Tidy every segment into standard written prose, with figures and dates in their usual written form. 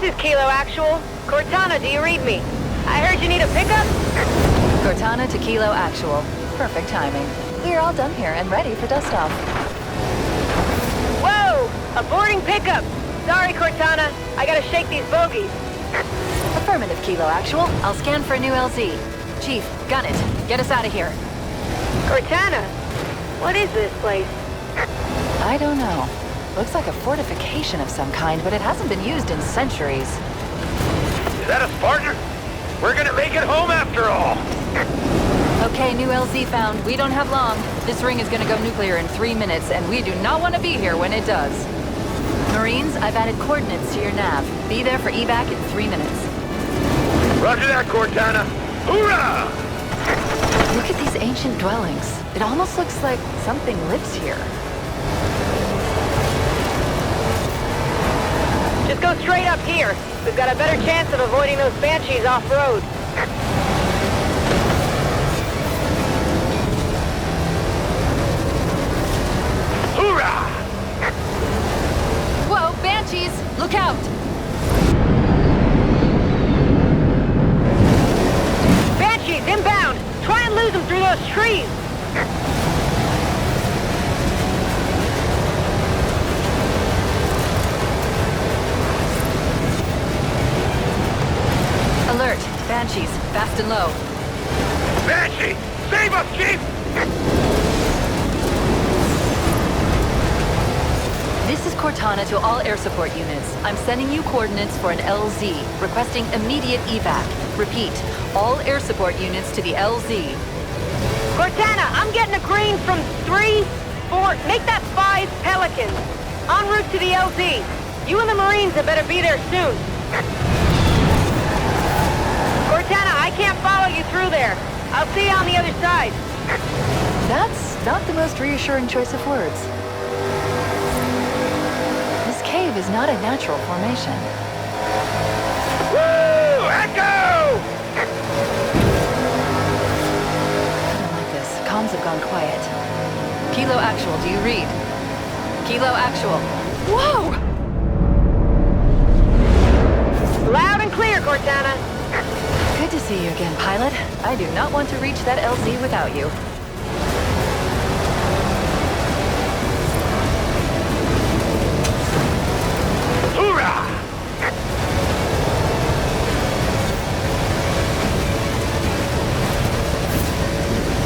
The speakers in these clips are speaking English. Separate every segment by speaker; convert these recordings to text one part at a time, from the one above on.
Speaker 1: is Kilo Actual. Cortana, do you read me? I heard you need a pickup?
Speaker 2: Cortana to Kilo Actual. Perfect timing. We're all done here and ready for dust-off.
Speaker 1: Whoa! A boarding pickup! Sorry, Cortana. I gotta shake these bogies.
Speaker 2: Affirmative, Kilo Actual. I'll scan for a new LZ. Chief, gun it. Get us out of here.
Speaker 1: Cortana, what is this place?
Speaker 2: I don't know. Looks like a fortification of some kind, but it hasn't been used in centuries.
Speaker 3: Is that a Spartan? We're gonna make it home after all!
Speaker 2: Okay, new LZ found. We don't have long. This ring is gonna go nuclear in 3 minutes, and we do not want to be here when it does. Marines, I've added coordinates to your nav. Be there for evac in 3 minutes.
Speaker 3: Roger that, Cortana! Hoorah!
Speaker 2: Look at these ancient dwellings. It almost looks like something lives here.
Speaker 1: Just go straight up here. We've got a better chance of avoiding those banshees off-road.
Speaker 3: Hoorah!
Speaker 2: Whoa, banshees! Look out!
Speaker 1: Banshees, inbound! Try and lose them through those trees!
Speaker 2: Alert! Banshees, fast and low.
Speaker 3: Banshee! Save us, Chief!
Speaker 2: This is Cortana to all air support units. I'm sending you coordinates for an LZ, requesting immediate evac. Repeat, all air support units to the LZ.
Speaker 1: Cortana, I'm getting a green from 3, 4, make that 5 Pelicans. En route to the LZ. You and the Marines had better be there soon. Cortana, I can't follow you through there. I'll see you on the other side.
Speaker 2: That's not the most reassuring choice of words. This cave is not a natural formation.
Speaker 3: Woo! Echo!
Speaker 2: I don't like this. Comms have gone quiet. Kilo Actual, do you read? Kilo Actual. Whoa!
Speaker 1: Loud and clear, Cortana.
Speaker 2: Good to see you again, pilot. I do not want to reach that LZ without you.
Speaker 3: Hoorah!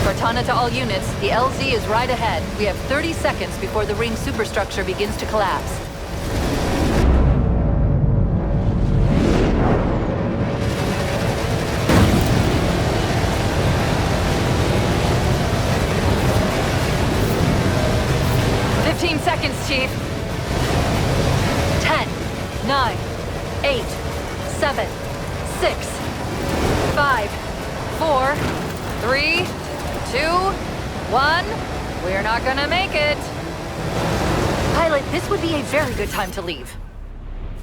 Speaker 2: Cortana to all units, the LZ is right ahead. We have 30 seconds before the ring superstructure begins to collapse. Seconds, Chief. 10, 9, 8, 7, 6, 5, 4, 3, 2, 1. We're not gonna make it. Pilot, this would be a very good time to leave.